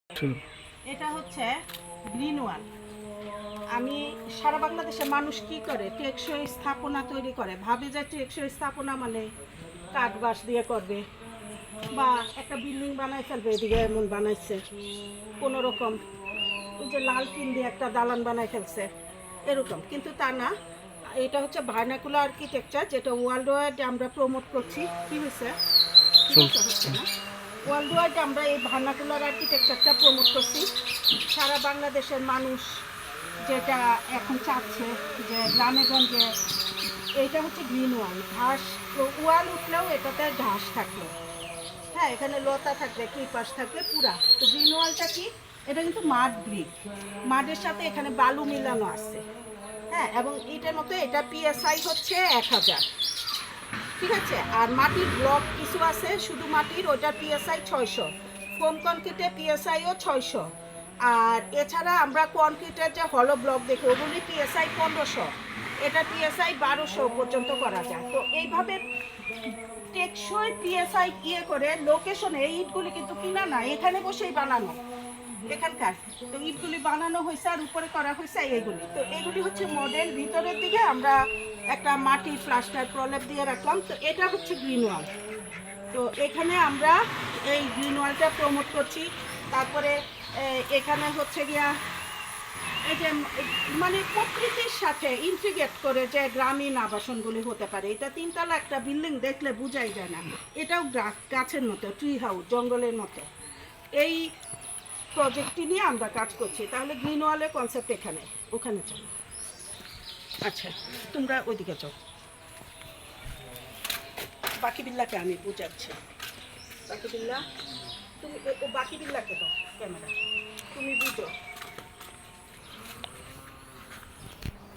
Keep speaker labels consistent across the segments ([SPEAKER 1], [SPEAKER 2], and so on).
[SPEAKER 1] এটা হচ্ছে গ্রিন ওয়াল। আমি সারা বাংলাদেশের মানুষ কি করে টেকসই স্থাপনা তৈরি করে, ভাবে যে টেকসই স্থাপনা মানে কাঠ বাঁশ দিয়ে করবে বা একটা বিল্ডিং বানাই ফেলবে, এদিকে এমন বানাইছে কোনো রকম, ওই যে লাল টিন দিয়ে একটা দালান বানাই ফেলছে এরকম, কিন্তু তা না। এটা হচ্ছে ভার্নাকুলার আর্কিটেকচার, যেটা ওয়ার্ল্ড ওয়াইড আমরা প্রমোট করছি। কি হয়েছে হচ্ছে না, ওয়ার্ল্ড ওয়াইড আমরা এই ভার্নাকুলার আর্কিটেকচারটা প্রমোট করছি। সারা বাংলাদেশের মানুষ যেটা এখন চাচ্ছে যে গ্রামে গঞ্জে, এইটা হচ্ছে গ্রিন ওয়াল। ঘাস ওয়াল উঠলেও এটাতে ঘাস থাকলো, হ্যাঁ এখানে লতা থাকবে, ক্রিপাস থাকবে পুরা। তো গ্রিন ওয়ালটা কি, এটা কিন্তু মাড ব্রিক, মাডের সাথে এখানে বালু মিলানো আছে, হ্যাঁ। এবং এটার মতো এটা পিএসআই হচ্ছে 1000, ঠিক আছে। আর মাটির ব্লক কিছু আছে, শুধু মাটির, ওইটা পিএসআই 600, ফোম কনক্রিটে পিএসআইও 600। আর এছাড়া আমরা কনক্রিটের যে হলো ব্লক দেখি ওগুলি পিএসআই 1500, এটা পিএসআই 1200 পর্যন্ত করা যায়। তো এইভাবে টেকসই পিএসআই করে লোকেশনে, এই ইটগুলি কিন্তু কিনা না, এখানে বসেই বানানো এখানকার। তো ইটগুলি বানানো হয়েছে আর উপরে করা হয়েছে এইগুলি। তো এগুলি হচ্ছে মডেল। ভিতরের দিকে আমরা একটা মাটি প্লাস্টার প্রলেপ দিয়ে রাখলাম। তো এটা হচ্ছে গ্রিন ওয়াল। তো এখানে আমরা এই গ্রিন ওয়ালটা প্রমোট করছি। তারপরে এখানে হচ্ছে গিয়া এই যে মানে প্রকৃতির সাথে ইন্টিগ্রেট করে যে গ্রামীণ আবাসনগুলি হতে পারে। এটা 3 তলা একটা বিল্ডিং, দেখলে বোঝাই যায় না, এটাও গাছের মতো, ট্রি হাউস, জঙ্গলের মতো। এই প্রজেক্টটি নিয়ে আমরা কাজ করছি। তাহলে গ্রিন ওয়ালের কনসেপ্ট এখানে, ওখানে চলো। আচ্ছা তোমরা ওইদিকে যাও, বাকি বিল্লাকে আমি বুঝাচ্ছি। বাকি বিল্লা, তুমি ও বাকি বিল্লাকে দাও ক্যামেরা, তুমি বুঝো,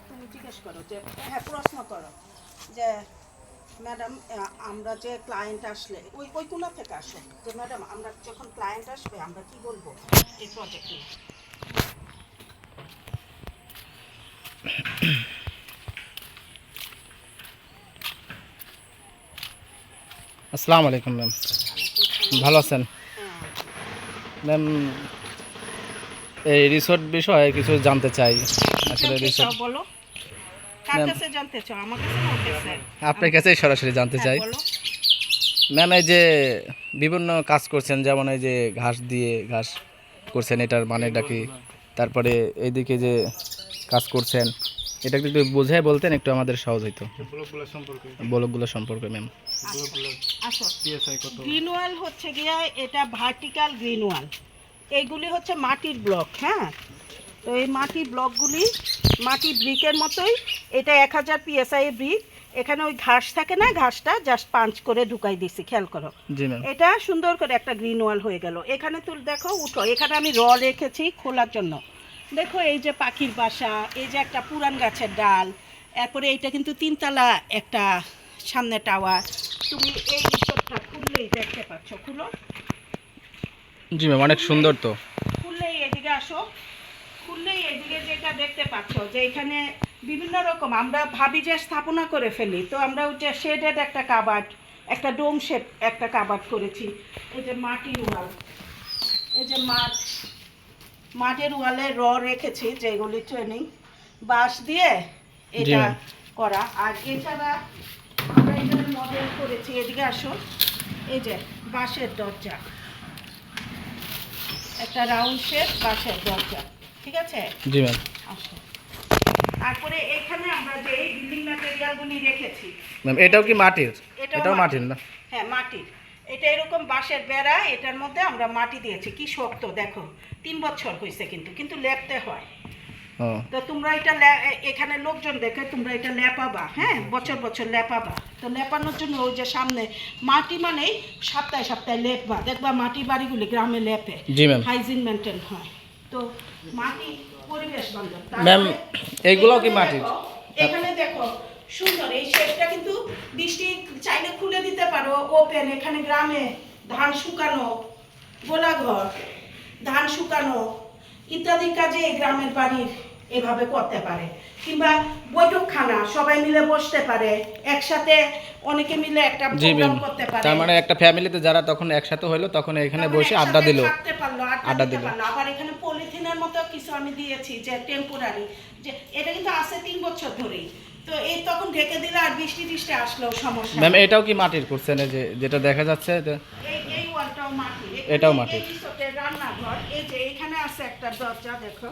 [SPEAKER 1] তুমি জিজ্ঞেস করো যে, হ্যাঁ প্রশ্ন করো যে ম্যাডাম আমরা যে ক্লায়েন্ট আসলে ওই কোনা থেকে আসো, যে ম্যাডাম আমরা যখন ক্লায়েন্ট আসবে আমরা কি বলবো এই প্রজেক্ট নিয়ে।
[SPEAKER 2] আসসালামু আলাইকুম ম্যাম, ভালো আছেন ম্যাম? এই রিসোর্ট বিষয়ে কিছু জানতে চাই। আসলে রিসোর্ট
[SPEAKER 1] বলো, কার কাছে জানতে চাও, আমার কাছে না ওর কাছে?
[SPEAKER 2] আপনার কাছেই সরাসরি জানতে চাই ম্যাম। এই যে বিভিন্ন কাজ করছেন, যেমন এই যে ঘাস দিয়ে ঘাস করছেন, এটার মানেটা কি? তারপরে এইদিকে যে কাজ করছেন, এটা একটু বোঝায় বলতেন একটু আমাদের সহজ হইতো। ব্লকগুলো সম্পর্কে ম্যাম।
[SPEAKER 1] আসো, গ্রিন ওয়াল হচ্ছে গিয়া এটা ভার্টিক্যাল গ্রিন ওয়াল, এইগুলি হচ্ছে মাটির ব্লক, হ্যাঁ। তো এই মাটির ব্লকগুলি মাটি ব্রিকের মতোই, এটা 1000 পিএসআই ব্রিক। এখানে ওই ঘাস থাকে না, ঘাসটা জাস্ট পাঞ্চ করে ঢুকাই দিছি, খেয়াল করো। এটা সুন্দর করে একটা গ্রিন ওয়াল হয়ে গেল। এখানে তুল দেখো, উঠো, এখানে আমি রেখেছি খোলার জন্য। দেখো এই যে পাখির বাসা, এই যে একটা পুরান গাছের ডাল, এরপরে এইটা কিন্তু 3 তলা একটা সামনে টাওয়ার। তুমি এই রিসোর্টটা খুললেই দেখতে পাচ্ছ, খুলো।
[SPEAKER 2] জি ম্যাম, অনেক সুন্দর। তো
[SPEAKER 1] খুললেই এদিকে আসো, খুললেই এদিকে যেটা দেখতে পাচ্ছ যে এখানে বিভিন্ন রকম আমরা ভাবি যে স্থাপনা করে ফেলি। তো আমরা ওই যে শেডেড একটা কাবার্ড, একটা ডোম শেড একটা কাবার্ড করেছি। এই যে মাটির ওয়াল, এই যে মাটির ওয়ালে রেখেছি, যেগুলি ট্রেনিং বাঁশ দিয়ে এটা করা। আর এছাড়া আমরা এখানে মডেল করেছি, এদিকে আসো, এই যে বাঁশের দরজা, একটা রাউন্ড শেপ বাঁশের দরজা, ঠিক আছে?
[SPEAKER 2] জি ম্যাম।
[SPEAKER 1] আসো, তারপরে এখানে আমরা যে এই বিল্ডিং ম্যাটেরিয়ালগুলি রেখেছি
[SPEAKER 2] ম্যাম, এটাও কি মাটির? এটাও মাটির না?
[SPEAKER 1] হ্যাঁ মাটির। এটা এরকম বাঁশের বেড়া, এটার মধ্যে আমরা মাটি দিয়েছি, কি শক্ত দেখো। 3 বছর হয়েছে, কিন্তু লেপতে হয়। তো তোমরা এটা এখানে লোকজন দেখে তোমরা এটা লেপাবা, হ্যাঁ বছর বছর লেপাবা। তো লেপানোর জন্য ওই যে সামনে মাটি, মানে সপ্তাহে সপ্তাহে লেপবা, দেখবা মাটির বাড়িগুলি গ্রামে লেপে, হাইজিন মেনটেন হয়। তো মাটি পরিবেশ বান্ধব।
[SPEAKER 2] ম্যাম এইগুলো কি মাটির?
[SPEAKER 1] এখানে দেখো সুন্দর এই শেডটা, কিন্তু বৃষ্টি চাইলে খুলে দিতে পারো, ওপেন। এখানে গ্রামে ধান শুকানো, গোলাঘর, ধান শুকানো ইত্যাদি কাজে গ্রামের বাড়ির এভাবে করতে পারে, কিংবা বৈঠকখানা সবাই মিলে বসতে পারে একসাথে, অনেকে মিলে একটা
[SPEAKER 2] জি
[SPEAKER 1] প্রোগ্রাম
[SPEAKER 2] ম্যাম,
[SPEAKER 1] করতে পারে।
[SPEAKER 2] তার মানে একটা ফ্যামিলিতে যারা তখন একসাথে হলো তখন এখানে
[SPEAKER 1] তখন
[SPEAKER 2] বসে আড্ডা
[SPEAKER 1] একসাথে
[SPEAKER 2] দিল।
[SPEAKER 1] থাকতে পারলো, আড্ডা
[SPEAKER 2] আড্ডা
[SPEAKER 1] দিতে
[SPEAKER 2] দিল।
[SPEAKER 1] পারলো। আবার এখানে পলিথিনের মতো কিছু আমি দিয়েছি যে টেম্পোরারি, যে এটা কিন্তু আছে 3 বছর ধরেই, তো এই তখন ঢেকে দিলে আর বৃষ্টি টিষ্টি আসলেও সমস্যা
[SPEAKER 2] ম্যাম
[SPEAKER 1] নেই।
[SPEAKER 2] এটাও কি মাটির করছেন, এই যে যেটা দেখা যাচ্ছে
[SPEAKER 1] এই ওয়ালটাও মাটি,
[SPEAKER 2] এটাও মাটি।
[SPEAKER 1] এই রিসোর্টের রান্নাঘর, এই যে এখানে আছে একটা দরজা, দেখো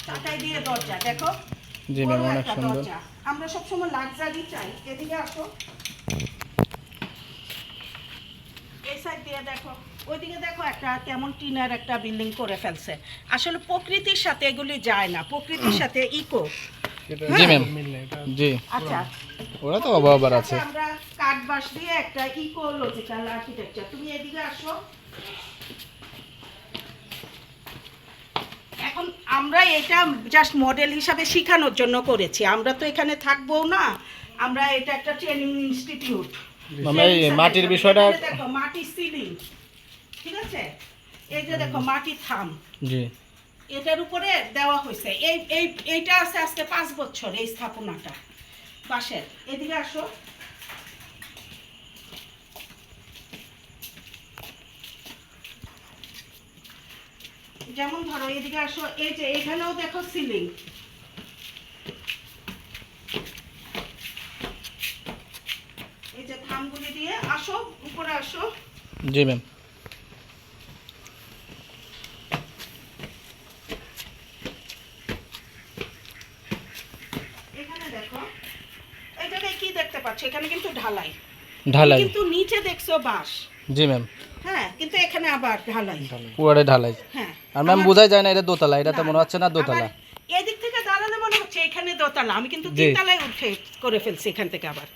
[SPEAKER 1] চাটাই দিয়ে দরজা, দেখো
[SPEAKER 2] জি ম্যাম,
[SPEAKER 1] বড়
[SPEAKER 2] অনেক
[SPEAKER 1] একটা
[SPEAKER 2] সুন্দর।
[SPEAKER 1] দরজা। আমরা সবসময় লাক্সারি চাই। এদিকে আসো, এই সাইড দিয়ে দেখো, ওইদিকে দেখো একটা কেমন টিনের একটা বিল্ডিং করে ফেলছে। আসলে প্রকৃতির সাথে এগুলি যায় না, প্রকৃতির সাথে ইকো।
[SPEAKER 2] জি ম্যাম, জি
[SPEAKER 1] আচ্ছা,
[SPEAKER 2] ওরা তো অভাব আছে।
[SPEAKER 1] আমরা কাঠ বাঁশ দিয়ে একটা ইকোলজিক্যাল আর্কিটেকচার। তুমি এদিকে আসো। এখন আমরা এটা জাস্ট মডেল হিসাবে শেখানোর জন্য করেছি, আমরা তো এখানে থাকবো না, আমরা এটা একটা ট্রেনিং ইনস্টিটিউট।
[SPEAKER 2] ম্যাম এই মাটির বিষয়টা,
[SPEAKER 1] দেখো মাটি সিলিং, ঠিক আছে, এই যে দেখো মাটি থাম,
[SPEAKER 2] জি
[SPEAKER 1] এটার উপরে দেওয়া হয়েছে। এইটা আছে আজকে 5 বছর এই স্থাপনাটা বাঁশের। এদিকে আসো, যেমন ধরো এদিকে আসো, এই যে এখানেও দেখো সিলিং, এই যে থামগুলি দিয়ে। আসো উপরে আসো,
[SPEAKER 2] জি ম্যাম,
[SPEAKER 1] এখানে দেখো, এই জায়গায় কি দেখতে পাচ্ছ, এখানে কিন্তু ঢালাই,
[SPEAKER 2] ঢালাই।
[SPEAKER 1] কিন্তু নিচে দেখছো বাঁশ,
[SPEAKER 2] জি ম্যাম,
[SPEAKER 1] হ্যাঁ, কিন্তু এখানে আবার ঢালাই।
[SPEAKER 2] পুরো ঢালাই।
[SPEAKER 1] হ্যাঁ,
[SPEAKER 2] আর ম্যাম
[SPEAKER 1] আবার-
[SPEAKER 2] বোঝাই যায় না এটা দোতলা, এটা তো
[SPEAKER 1] না,
[SPEAKER 2] মনে হচ্ছে না দোতলা।
[SPEAKER 1] আবার এদিক থেকে দাঁড়ালে মনে হচ্ছে এখানে দোতলা, আমি কিন্তু
[SPEAKER 2] জি।
[SPEAKER 1] 3 তলায় উঠে করে ফেলছি। এখান থেকে আবার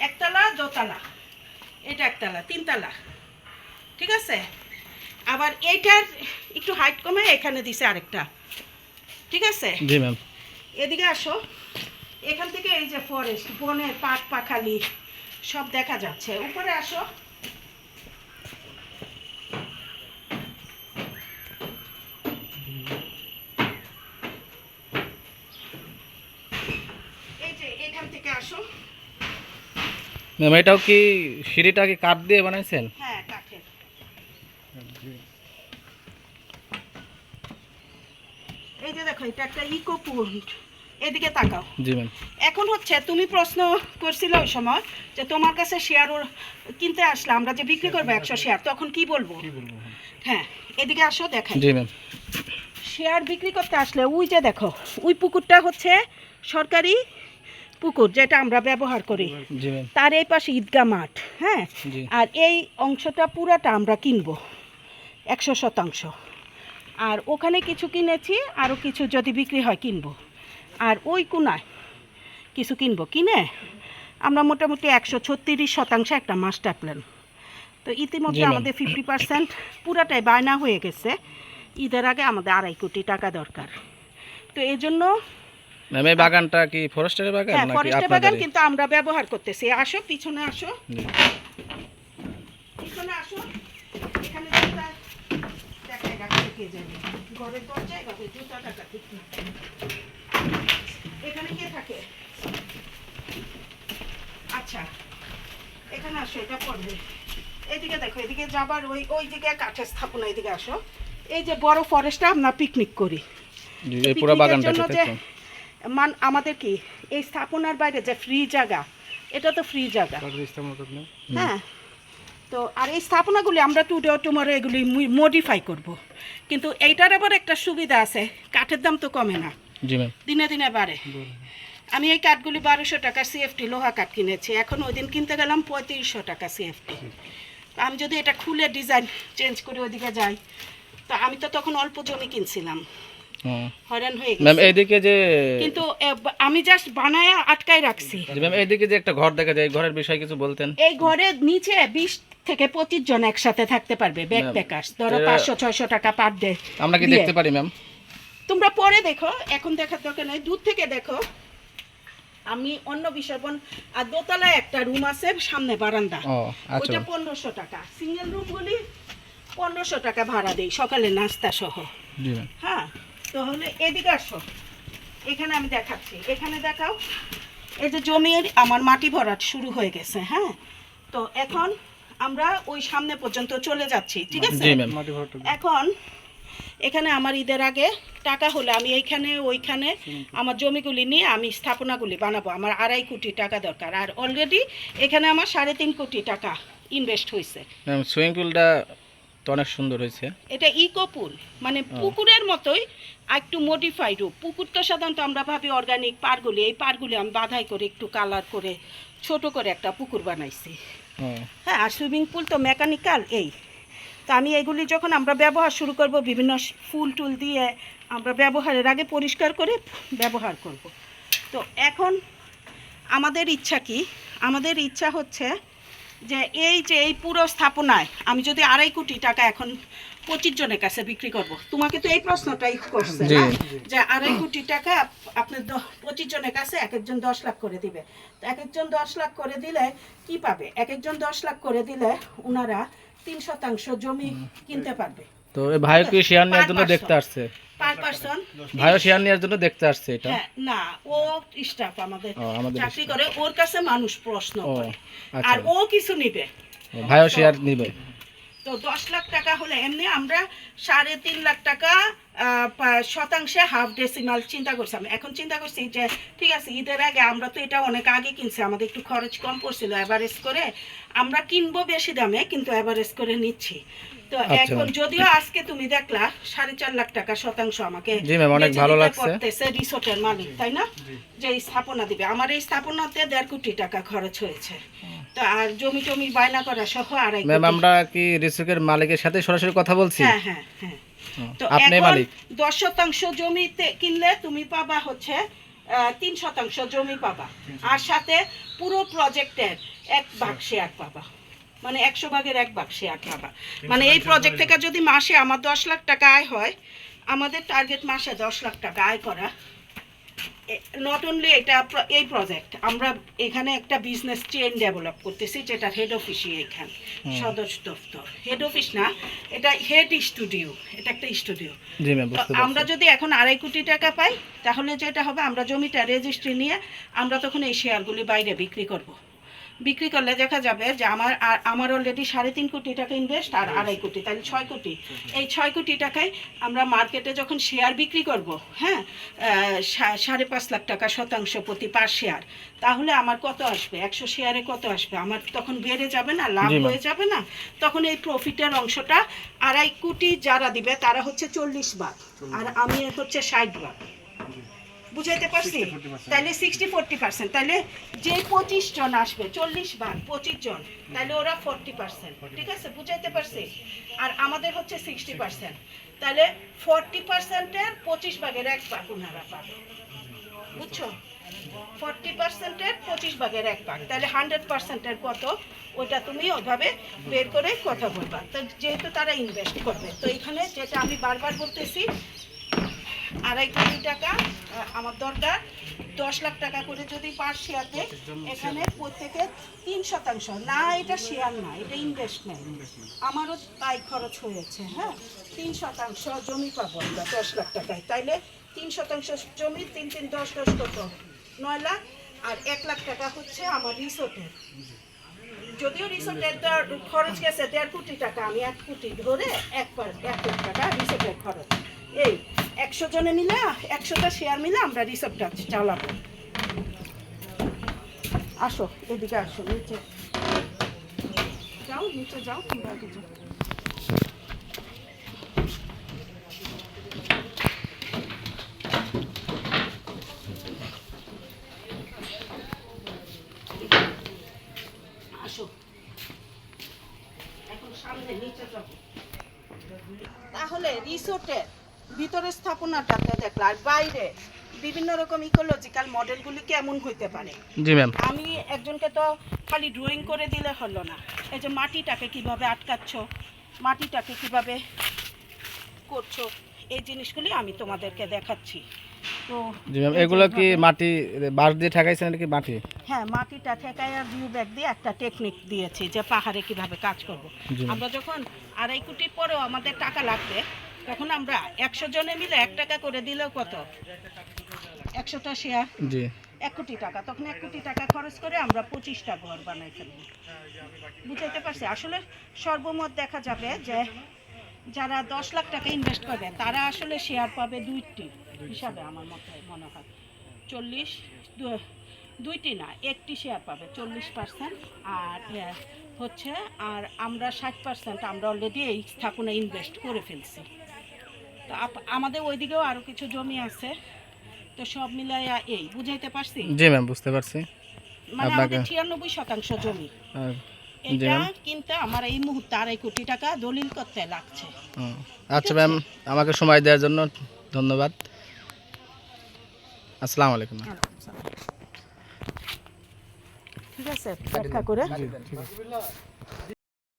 [SPEAKER 1] একতলা, দোতলা, এটা একতলা, 3 তলা, ঠিক আছে। আবার এইটার একটু হাইট কমে এখানে দিছে আরেকটা, ঠিক আছে।
[SPEAKER 2] জি ম্যাম,
[SPEAKER 1] এদিকে আসো, এখান থেকে এই যে ফরেস্ট, বনের পাট পাখালি সব দেখা যাচ্ছে। উপরে আসো, এই যে এখান থেকে আসো।
[SPEAKER 2] ম্যাম এটাও কি সিঁড়িটা কি কাঠ দিয়ে বানাইছেন?
[SPEAKER 1] হ্যাঁ, কাঠের। এই যে দেখো, এটা একটা ইকো পয়েন্ট, এদিকে তাকাও।
[SPEAKER 2] জি ম্যাম,
[SPEAKER 1] এখন হচ্ছে তুমি প্রশ্ন করছিলে ওই সময় যে তোমার কাছে শেয়ার কিনতে আসলে আমরা যে বিক্রি করবো 100 শেয়ার, তখন কি বলবো? হ্যাঁ, এদিকে আসো, দেখাই।
[SPEAKER 2] জি ম্যাম,
[SPEAKER 1] শেয়ার বিক্রি করতে আসলে ওই যে দেখো, ওই পুকুরটা হচ্ছে সরকারি পুকুর যেটা আমরা ব্যবহার করি,
[SPEAKER 2] জি ম্যাম,
[SPEAKER 1] তার এই পাশে ঈদগাহ মাঠ, হ্যাঁ,
[SPEAKER 2] জি
[SPEAKER 1] আর এই অংশটা পুরাটা আমরা কিনবো 100%। আর ওখানে কিছু কিনেছি, আরও কিছু যদি বিক্রি হয় কিনবো। আর ওই কোনায় কিছু কিনবো, কিনে আমরা মোটামুটি 136% একটা মাস্টার প্ল্যান। তো ইতিমধ্যে
[SPEAKER 2] জি ম্যাম।
[SPEAKER 1] আমাদের 50% পুরাটাই বায়না হয়ে গেছে। ঈদের আগে আমাদের 2.5 কোটি টাকা দরকার। তো এই জন্য
[SPEAKER 2] ম্যাম এই বাগানটা কি ফরেস্টের বাগান
[SPEAKER 1] হ্যাঁ,
[SPEAKER 2] নাকি
[SPEAKER 1] ফরেস্টের বাগান,
[SPEAKER 2] আপনাদের?
[SPEAKER 1] কিন্তু আমরা ব্যবহার করতেছি। আসো পিছনে আসো,
[SPEAKER 2] জি
[SPEAKER 1] পিছনে আসো। এখানে জুতা দেখাই রাখতে কে যাবে, ঘরের দরজায় এভাবে জুতা টাকা ঠিক না। এখানে কে থাকে? আচ্ছা, এখানে আসো, এটা পড়বে। এইদিকে দেখো, এদিকে যাবার ওই দিকে কাঠের স্থাপনা। এদিকে আসো, এই যে বড় ফরেস্টটা আমরা পিকনিক করি।
[SPEAKER 2] জি, এই পুরো বাগানটা
[SPEAKER 1] জন্য
[SPEAKER 2] কি
[SPEAKER 1] যে
[SPEAKER 2] তাই তো?
[SPEAKER 1] আমাদের কি এই স্থাপনার বাইরে যে ফ্রি জায়গা, এটা তো ফ্রি জায়গা, হ্যাঁ। তো আর এই স্থাপনাগুলি আমরা টুমরো এগুলি মডিফাই করব। কিন্তু এইটার আবার একটা সুবিধা আছে, কাঠের দাম তো কমে না,
[SPEAKER 2] জি ম্যাম,
[SPEAKER 1] দিনে দিনে বাড়ে। আমি এই কাঠগুলি 1200 টাকা সিএফটি লোহা কাঠ কিনেছি, এখন ওই দিন কিনতে গেলাম 3500 টাকা সিএফটি। আমি যদি এটা খুলে ডিজাইন চেঞ্জ করে ওইদিকে যাই, তো আমি তো তখন অল্প জমি কিনছিলাম, হয়রান হয়ে
[SPEAKER 2] ম্যাম
[SPEAKER 1] গেছি।
[SPEAKER 2] এইদিকে যে,
[SPEAKER 1] কিন্তু আমি জাস্ট বানায়া আটকায় রাখছি।
[SPEAKER 2] জি ম্যাম এইদিকে যে একটা ঘর দেখা যায়, এই ঘরের বিষয়ে কিছু বলতেন?
[SPEAKER 1] এই ঘরের নিচে 20 থেকে 25 জন একসাথে থাকতে পারবে, ব্যাকপ্যাকার্স। ধরো 500-600 টাকা পার ডে।
[SPEAKER 2] আমরা কি দেখতে পারি ম্যাম?
[SPEAKER 1] তোমরা পরে দেখো, এখন দেখার দরকার নেই, দূর থেকে দেখো। আমি অন্য বিষয় আর দোতলায় একটা রুম আছে, সামনে বারান্দা,
[SPEAKER 2] ও আচ্ছা
[SPEAKER 1] ওইটা 1500 টাকা। সিঙ্গেল রুমগুলি 1500 টাকা ভাড়া দেই সকালে নাস্তা সহ।
[SPEAKER 2] জি ম্যাম।
[SPEAKER 1] হ্যাঁ, তো হলে এদিকে আসো, এখানে আমি দেখাচ্ছি, এখানে দেখাও। এই যে জমির আমার মাটি ভরাট শুরু হয়ে গেছে। হ্যাঁ, তো এখন আমরা ওই সামনে পর্যন্ত চলে যাচ্ছি, ঠিক আছে?
[SPEAKER 2] জি ম্যাম।
[SPEAKER 1] এখন এখানে আমার ঈদের আগে টাকা হলে আমি এইখানে ওইখানে আমার জমিগুলি নিয়ে আমি স্থাপনাগুলি বানাবো। আমার 2.5 কোটি টাকা দরকার, আর অলরেডি এখানে আমার 3.5 কোটি টাকা ইনভেস্ট হয়েছে।
[SPEAKER 2] ম্যাম সুইমিং পুলটা তো অনেক সুন্দর হয়েছে।
[SPEAKER 1] এটা ইকো পুল, মানে পুকুরের মতোই একটু মডিফাইড রূপ। পুকুর তো সাধারণত আমরা ভাবি অর্গানিক পারগুলি, এই পারগুলি আমি বাধাই করে একটু কালার করে ছোট করে একটা পুকুর বানাইছি।
[SPEAKER 2] ও
[SPEAKER 1] হ্যাঁ, আর সুইমিং পুল তো মেকানিক্যাল। এই তো আমি এগুলি যখন আমরা ব্যবহার শুরু করব, বিভিন্ন ফুল টুল দিয়ে আমরা ব্যবহারের আগে পরিষ্কার করে ব্যবহার করব। তো এখন আমাদের ইচ্ছা কি? আমাদের ইচ্ছা হচ্ছে যে এই পুরো স্থাপনায় আমি যদি 2.5 কোটি টাকা এখন 25 জনের কাছে বিক্রি করব। তোমাকে তো এই প্রশ্নটাই করছে না, যে 2.5 কোটি টাকা আপনি 25 জনের কাছে এক একজন 10 লাখ করে দিবে। তো এক একজন 10 লাখ করে দিলে কি পাবে? এক একজন 10 লাখ করে দিলে ওনারা 3% জমি কিনতে পারবে।
[SPEAKER 2] তো এই ভাইও কি শেয়ার নেওয়ার জন্য দেখতে আসছে?
[SPEAKER 1] পার পারসন
[SPEAKER 2] ভাইও শেয়ার নেওয়ার জন্য দেখতে আসছে এটা?
[SPEAKER 1] হ্যাঁ, না, ও স্টাফ আমাদের
[SPEAKER 2] আমাদের
[SPEAKER 1] চাকরি করে, ওর কাছে মানুষ প্রশ্ন
[SPEAKER 2] ও
[SPEAKER 1] করে,
[SPEAKER 2] আচ্ছা।
[SPEAKER 1] আর ও কিছু নিবে।
[SPEAKER 2] ভাইও শেয়ার নিবে।
[SPEAKER 1] তো 10 লাখ টাকা হলে এমনি আমরা 3.5 লাখ টাকা শতাংশে হাফ ডেসিমাল চিন্তা করছিলাম। এখন চিন্তা করছি যে ঠিক আছে, ঈদের আগে আমরা তো এটা অনেক আগে কিনছি, আমাদের একটু খরচ কম পড়ছিল, অ্যাভারেজ করে আমরা কিনবো বেশি দামে, কিন্তু অ্যাভারেজ করে নিচ্ছি। তো এখন যদিও আজকে তুমি দেখলা 4.5 লাখ টাকা শতাংশ আমাকে
[SPEAKER 2] জি ম্যাম, অনেক ভালো লাগছে।
[SPEAKER 1] রিসোর্টের মালিক, তাই না? যে এই স্থাপনা দিবে, আমার এই স্থাপনাতে 1.5 কোটি টাকা খরচ হয়েছে। তো আর জমি টমি বায়না করা সহ 2.5
[SPEAKER 2] ম্যাম
[SPEAKER 1] কোটি।
[SPEAKER 2] আমরা কি রিসোর্টের মালিকের সাথে সরাসরি কথা বলছি?
[SPEAKER 1] হ্যাঁ হ্যাঁ হ্যাঁ। তো
[SPEAKER 2] আপনি
[SPEAKER 1] এখন
[SPEAKER 2] মালিক।
[SPEAKER 1] 10% জমিতে কিনলে তুমি পাবা হচ্ছে 3% জমি পাবা, আর সাথে পুরো প্রজেক্টের 1 ভাগ শেয়ার পাবা, মানে 100 ভাগের 1 ভাগ শেয়ার পাবা। মানে এই প্রজেক্ট থেকে যদি মাসে আমার 10 লাখ টাকা আয় হয়, আমাদের টার্গেট মাসে 10 লাখ টাকা আয় করা। নট অনলি এটা এই প্রজেক্ট, আমরা এখানে একটা বিজনেস চেইন ডেভেলপ করতেছি, যেটা হেড অফিসই এখানে সদর দপ্তর। হেড অফিস না, এটা হেড স্টুডিও, এটা একটা স্টুডিও।
[SPEAKER 2] জি ম্যাম, বুঝতে পারছি।
[SPEAKER 1] আমরা যদি এখন 2.5 কোটি টাকা পাই, তাহলে যেটা হবে, আমরা জমিটা রেজিস্ট্রি নিয়ে আমরা তখন এই শেয়ারগুলি বাইরে বিক্রি করব। বিক্রি করলে দেখা যাবে যে আমার অলরেডি 3.5 কোটি টাকা ইনভেস্ট, আর 2.5 কোটি, তাহলে 6 কোটি। এই 6 কোটি টাকায় আমরা মার্কেটে যখন শেয়ার বিক্রি করব, হ্যাঁ, 5.5 লাখ টাকা শতাংশ প্রতি পার শেয়ার, তাহলে আমার কত আসবে? 100 শেয়ারে কত আসবে? আমার তখন বেড়ে যাবে না, লাভ হয়ে যাবে না? তখন এই প্রফিটের অংশটা 2.5 কোটি যারা দিবে তারা হচ্ছে 40 ভাগ, আর আমি হচ্ছে 60 ভাগ। বুঝাইতে পারছি? তাহলে 60-40%, তাহলে যে 25 জন আসবে, 40 ভাগ 25 জন, তাহলে ওরা 40%। ঠিক আছে, বুঝাইতে পারছি? আর আমাদের হচ্ছে 60%, তাহলে 40%-এর 25 ভাগের 1 ভাগ ওনারা পাবে। বুঝছো? 40%-এর 25 ভাগের 1 ভাগ, তাহলে 100%-এর কত, ওটা তুমি ওইভাবে বের করে কথা বলবা। তো যেহেতু তারা ইনভেস্ট করবে, তো এখানে যেটা আমি বারবার বলতেছি, 2.5 কোটি টাকা আমার দরকার। 10 লাখ টাকা করে যদি পার শেয়ার দেয়, এখানে প্রত্যেকে 3% না, এটা শেয়ার না, এটা ইনভেস্টমেন্ট। আমারও তাই খরচ হয়েছে। হ্যাঁ, 3% জমি পাবো আমরা 10 লাখ টাকায়, তাইলে 3% জমি, 3-3-10-10 কত? 9 লাখ। আর 1 লাখ টাকা হচ্ছে আমার রিসোর্টের। যদিও রিসোর্টের খরচ গেছে 1.5 কোটি টাকা, আমি 1 কোটি ধরে 1 লাখ টাকা রিসোর্টের খরচ। এই 100 জনে মিলে 100টা শেয়ার মিলে আমরা রিসোর্টটা চালাবো। আসো এদিকে, আসো নিচে যাও, নিচে যাও, তোমরা আগে যাও। আসো, এখন সামনে নিচে যাবো। তাহলে রিসোর্টের ভিতরে স্থাপনাটাতে দেখলা, আর বাইরে বিভিন্ন রকম ইকোলজিক্যাল মডেলগুলি কেমন হইতে পারে।
[SPEAKER 2] জি ম্যাম।
[SPEAKER 1] আমি একজনকে তো খালি ড্রয়িং করে দিলে হলো না, এই যে মাটিটাকে কিভাবে আটকাচ্ছ, মাটিটাকে কিভাবে করছো, এই জিনিসগুলি আমি তোমাদেরকে দেখাচ্ছি। তো
[SPEAKER 2] জি ম্যাম, এগুলো কি মাটি বাঁশ দিয়ে ঠেকাইছেন নাকি মাটি?
[SPEAKER 1] হ্যাঁ, মাটিটা ঠেকাইয়া ভিউ ব্যাগ দিয়ে একটা টেকনিক দিয়েছি যে পাহাড়ে কিভাবে কাজ করব।
[SPEAKER 2] জি ম্যাম।
[SPEAKER 1] আমরা যখন 2.5 কোটির পরেও আমাদের টাকা লাগবে, তখন আমরা 100 জনে মিলে 1 টাকা করে দিলেও কত, 100টা শেয়ার
[SPEAKER 2] জি
[SPEAKER 1] 1 কোটি টাকা, তখন 1 কোটি টাকা খরচ করে আমরা 25টা ঘর বানাই ফেলব। বুঝাইতে পারছি? আসলে সর্বমোট দেখা যাবে যে যারা 10 লাখ টাকা ইনভেস্ট করবে তারা আসলে শেয়ার পাবে 2টি হিসাবে, আমার মনে হয় 2টি না, 1টি শেয়ার পাবে 40%। আর হচ্ছে আর আমরা 60% আমরা অলরেডি এই স্থাপনা ইনভেস্ট করে ফেলছি। তো আমাদের ওইদিকেও আরও কিছু জমি আছে, তো সব মিলাইয়া এই বুঝাইতে পারছি।
[SPEAKER 2] জি ম্যাম, বুঝতে পারছি।
[SPEAKER 1] মানে
[SPEAKER 2] আপনাকে
[SPEAKER 1] আমাদের 96% জমি,
[SPEAKER 2] জি
[SPEAKER 1] এটা
[SPEAKER 2] ম্যাম।
[SPEAKER 1] কিন্তু আমার এই মুহূর্তে 2.5 কোটি টাকা দলিল করতে লাগছে।
[SPEAKER 2] আচ্ছা ম্যাম, আমাকে সময় দেওয়ার জন্য ধন্যবাদ। আসসালামু আলাইকুম।
[SPEAKER 1] ঠিক আছে, ব্যাখ্যা করে।
[SPEAKER 2] জি ঠিক আছে।